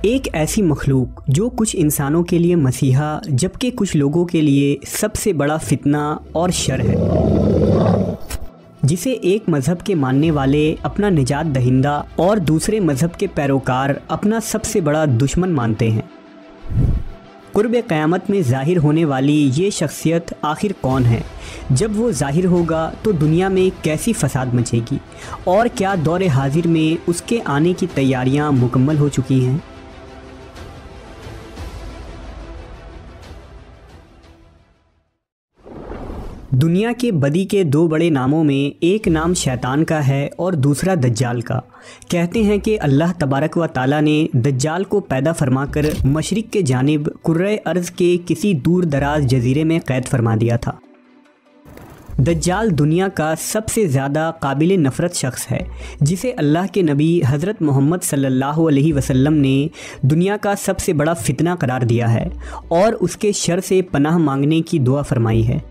एक ऐसी मखलूक जो कुछ इंसानों के लिए मसीहा जबकि कुछ लोगों के लिए सबसे बड़ा फितना और शर है, जिसे एक मज़हब के मानने वाले अपना निजात दहिंदा और दूसरे मज़हब के पैरोकार अपना सबसे बड़ा दुश्मन मानते हैं। कुर्ब क़यामत में ज़ाहिर होने वाली ये शख्सियत आखिर कौन है? जब वो ज़ाहिर होगा तो दुनिया में कैसी फसाद मचेगी और क्या दौर हाजिर में उसके आने की तैयारियां मुकम्मल हो चुकी हैं? दुनिया के बदी के दो बड़े नामों में एक नाम शैतान का है और दूसरा दज्जाल का। कहते हैं कि अल्लाह तबारक व ताला ने दज्जाल को पैदा फरमाकर मशरिक़ के जानिब कुर्रे अर्ज़ के किसी दूर दराज जजीरे में क़ैद फरमा दिया था। दज्जाल दुनिया का सबसे ज़्यादा काबिल नफ़रत शख्स है, जिसे अल्लाह के नबी हज़रत मोहम्मद सल्लल्लाहु अलैहि वसल्लम ने दुनिया का सबसे बड़ा फितना करार दिया है और उसके शर से पनाह मांगने की दुआ फरमाई है।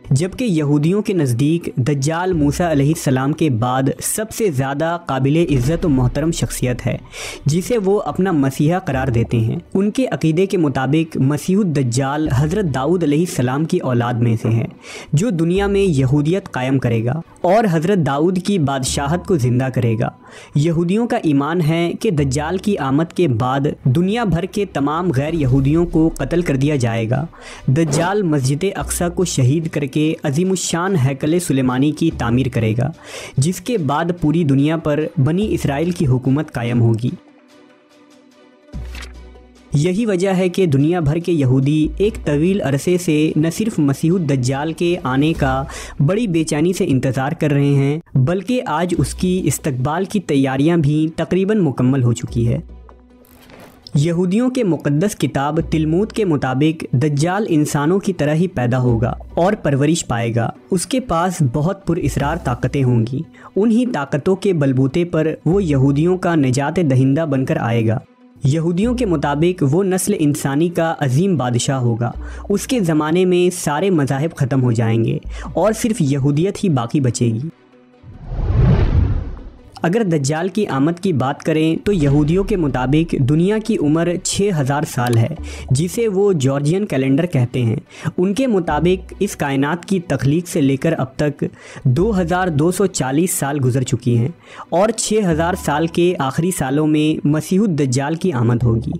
जबकि यहूदियों के नज़दीक दज्जाल मूसा अलैहिस्सलाम के बाद सबसे ज़्यादा काबिल इज़्ज़त व मोहतरम शख्सियत है, जिसे वो अपना मसीहा करार देते हैं। उनके अक़ीदे के मुताबिक मसीहुद दज्जाल हज़रत दाऊद अलैहिस्सलाम की औलाद में से है, जो दुनिया में यहूदियत कायम करेगा और हज़रत दाऊद की बादशाहत को ज़िंदा करेगा। यहूदियों का ईमान है कि दज्जाल की आमद के बाद दुनिया भर के तमाम गैर यहूदियों को कत्ल कर दिया जाएगा। दज्जाल मस्जिद अक्सा को शहीद करके अज़ीमुश्शान हैकल सुलेमानी की तामीर करेगा, जिसके बाद पूरी दुनिया पर बनी इसराइल की हुकूमत कायम होगी। यही वजह है कि दुनिया भर के यहूदी एक तवील अरसे से न सिर्फ मसीहुद दज्जाल के आने का बड़ी बेचैनी से इंतज़ार कर रहे हैं, बल्कि आज उसकी इस्तकबाल की तैयारियां भी तकरीबन मुकम्मल हो चुकी है। यहूदियों के मुक़द्दस किताब तिलमूद के मुताबिक दज्जाल इंसानों की तरह ही पैदा होगा और परवरिश पाएगा। उसके पास बहुत पुरइसरार ताकतें होंगी। उन्हीं ताकतों के बलबूते पर वो यहूदियों का निजात दहिंदा बनकर आएगा। यहूदियों के मुताबिक वो नस्ल इंसानी का अजीम बादशाह होगा। उसके ज़माने में सारे मज़ाहिब ख़त्म हो जाएंगे और सिर्फ यहूदियत ही बाकी बचेगी। अगर दज्जाल की आमद की बात करें तो यहूदियों के मुताबिक दुनिया की उम्र 6000 साल है, जिसे वो जॉर्जियन कैलेंडर कहते हैं। उनके मुताबिक इस कायनात की तख्लीक से लेकर अब तक 2240 साल गुजर चुकी हैं और 6000 साल के आखिरी सालों में मसीहुद दज्जाल की आमद होगी।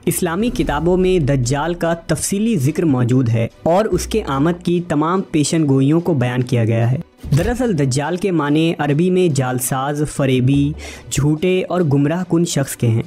इस्लामी किताबों में दज्जाल का तफसीली ज़िक्र मौजूद है और उसके आमद की तमाम पेशन गोइयों को बयान किया गया है। दरअसल दज्जाल के माने अरबी में जालसाज, फरेबी, झूठे और गुमराह कुन शख्स के हैं।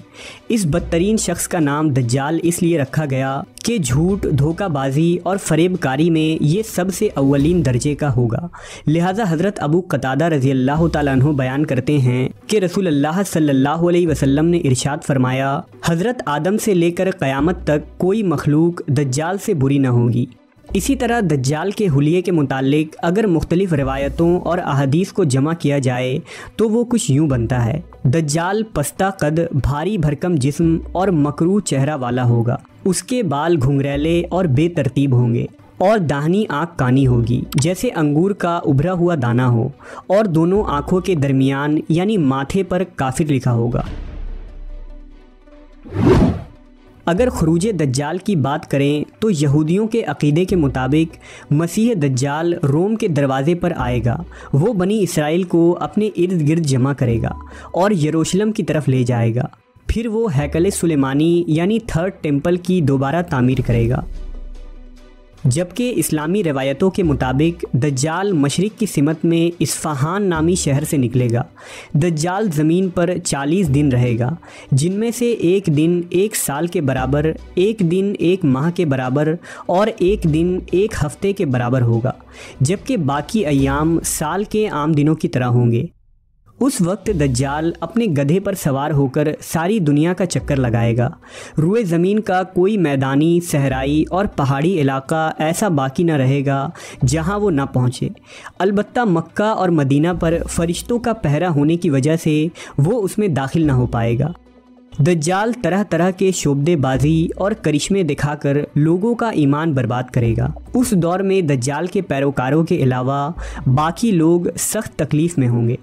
इस बदतरीन शख्स का नाम दज्जाल इसलिए रखा गया कि झूठ, धोखाबाजी और फरेबकारी में ये सबसे अव्वलीन दर्जे का होगा। लिहाजा हज़रत अबू कतादा रज़ियल्लाहु ताला अन्हु बयान करते हैं कि रसूलुल्लाह सल्लल्लाहु अलैहि वसल्लम ने इरशाद फरमाया, हज़रत आदम से लेकर क़यामत तक कोई मखलूक दज्जाल से बुरी न होगी। इसी तरह दज्जाल के हुलिये के मुतालिक अगर मुख्तलिफ रिवायतों और अहादीस को जमा किया जाए तो वो कुछ यूँ बनता है। दज्जाल पस्ता कद, भारी भरकम जिस्म और मकरूह चेहरा वाला होगा। उसके बाल घुंघरैले और बेतरतीब होंगे और दाहिनी आँख कानी होगी, जैसे अंगूर का उभरा हुआ दाना हो, और दोनों आँखों के दरमियान यानी माथे पर काफिर लिखा होगा। अगर खुरूज दज्जाल की बात करें तो यहूदियों के अक़ीदे के मुताबिक मसीह दज्जाल रोम के दरवाज़े पर आएगा। वो बनी इसराइल को अपने इर्द गिर्द जमा करेगा और यरूशलेम की तरफ ले जाएगा। फिर वो हैकल सुलेमानी यानी थर्ड टेम्पल की दोबारा तामीर करेगा। जबकि इस्लामी रवायतों के मुताबिक दज्जाल मशरिक़ की सिमत में इस्फ़हान नामी शहर से निकलेगा। दज्जाल ज़मीन पर 40 दिन रहेगा, जिनमें से एक दिन 1 साल के बराबर, एक दिन 1 माह के बराबर और एक दिन 1 हफ़्ते के बराबर होगा, जबकि बाकी अय्याम साल के आम दिनों की तरह होंगे। उस वक्त दज्जाल अपने गधे पर सवार होकर सारी दुनिया का चक्कर लगाएगा। रुए ज़मीन का कोई मैदानी, सहराई और पहाड़ी इलाका ऐसा बाकी न रहेगा जहां वो ना पहुंचे। अलबत्ता मक्का और मदीना पर फरिश्तों का पहरा होने की वजह से वो उसमें दाखिल ना हो पाएगा। दज्जाल तरह तरह के शोबदेबाजी और करिश्मे दिखाकर लोगों का ईमान बर्बाद करेगा। उस दौर में दज्जाल के पैरोकारों के अलावा बाकी लोग सख्त तकलीफ़ में होंगे।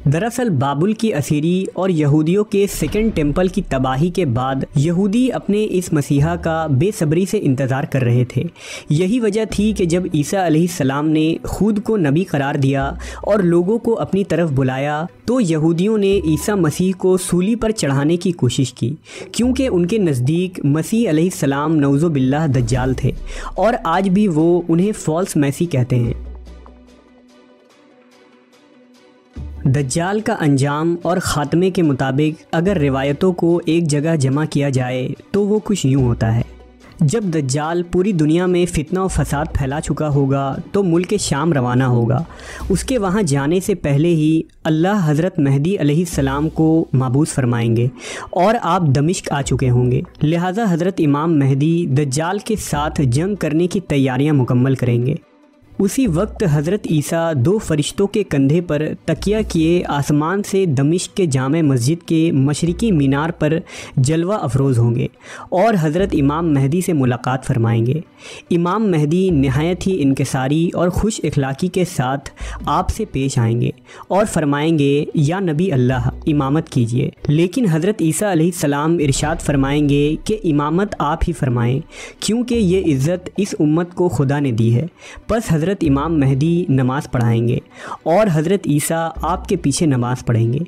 दरअसल बाबुल की असीरी और यहूदियों के सेकंड टेम्पल की तबाही के बाद यहूदी अपने इस मसीहा का बेसब्री से इंतज़ार कर रहे थे। यही वजह थी कि जब ईसा अलैहिस्सलाम ने खुद को नबी करार दिया और लोगों को अपनी तरफ बुलाया तो यहूदियों ने ईसा मसीह को सूली पर चढ़ाने की कोशिश की, क्योंकि उनके नज़दीक मसीह अलैहिस्सलाम नऊज़ु बिल्लाह दज्जाल थे और आज भी वो उन्हें फॉल्स मैसी कहते हैं। दज्जाल का अंजाम और ख़ात्मे के मुताबिक अगर रिवायतों को एक जगह जमा किया जाए तो वो कुछ यूँ होता है। जब दज्जाल पूरी दुनिया में फितना और फसाद फैला चुका होगा तो मुल्क शाम रवाना होगा। उसके वहाँ जाने से पहले ही अल्लाह हज़रत मेहदी अलैहिस्सलाम को माबूस फरमाएंगे और आप दमिश्क आ चुके होंगे। लिहाजा हज़रत इमाम मेहदी दज्जाल के साथ जंग करने की तैयारियां मुकम्मल करेंगे। उसी वक्त हज़रत ईसा दो फरिश्तों के कंधे पर तकिया किए आसमान से दमिश्क के जामे मस्जिद के मशरिकी मीनार पर जलवा अफरोज़ होंगे और हज़रत इमाम मेहदी से मुलाकात फ़रमाएंगे। इमाम मेहदी नहायत ही इनकिसारी और खुश इखलाकी के साथ आपसे पेश आएंगे और फ़रमाएंगे, या नबी अल्लाह इमामत कीजिए। लेकिन हज़रत ईसा अलैहिस्सलाम इरशाद फ़रमाएंगे कि इमामत आप ही फ़रमाएँ, क्योंकि ये इज़्ज़त इस उम्मत को खुदा ने दी है। बस हज़रत इमाम मेहदी नमाज़ पढ़ाएंगे और हज़रत ईसा आपके पीछे नमाज़ पढ़ेंगे।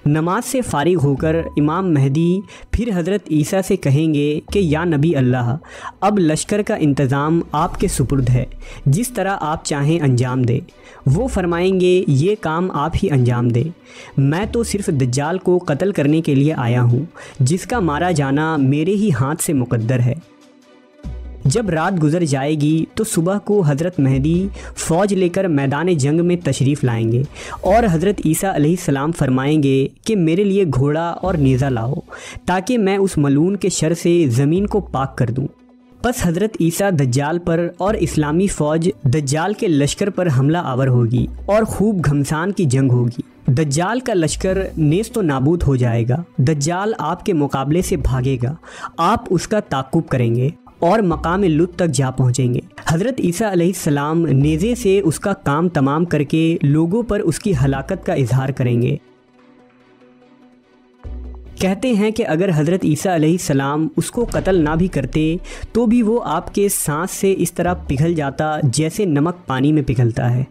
नमाज से फ़ारिग होकर इमाम मेहदी फिर हज़रत ईसा से कहेंगे कि या नबी अल्लाह, अब लश्कर का इंतज़ाम आपके सुपुर्द है, जिस तरह आप चाहें अंजाम दे। वो फरमाएंगे, ये काम आप ही अंजाम दे, मैं तो सिर्फ़ दज्जाल को कत्ल करने के लिए आया हूँ, जिसका मारा जाना मेरे ही हाथ से मुकद्दर है। जब रात गुजर जाएगी तो सुबह को हज़रत मेहदी फ़ौज लेकर मैदान जंग में तशरीफ़ लाएंगे और हज़रत ईसा अलैहिस्सलाम फरमाएंगे कि मेरे लिए घोड़ा और नेज़ा लाओ ताकि मैं उस मलून के शर से ज़मीन को पाक कर दूँ। बस हज़रत ईसा दज्जाल पर और इस्लामी फ़ौज दज्जाल के लश्कर पर हमला आवर होगी और खूब घमसान की जंग होगी। दज्जाल का लश्कर नेस्त तो नाबूद हो जाएगा। दज्जाल आपके मुकाबले से भागेगा, आप उसका ताक़ुब करेंगे और मकाम लुत तक जा पहुँचेंगे। हज़रत ईसा अलैहिस्सलाम नेज़े से उसका काम तमाम करके लोगों पर उसकी हलाकत का इजहार करेंगे। कहते हैं कि अगर हज़रत ईसा अलैहिस्सलाम उसको कत्ल ना भी करते तो भी वो आपके सांस से इस तरह पिघल जाता जैसे नमक पानी में पिघलता है।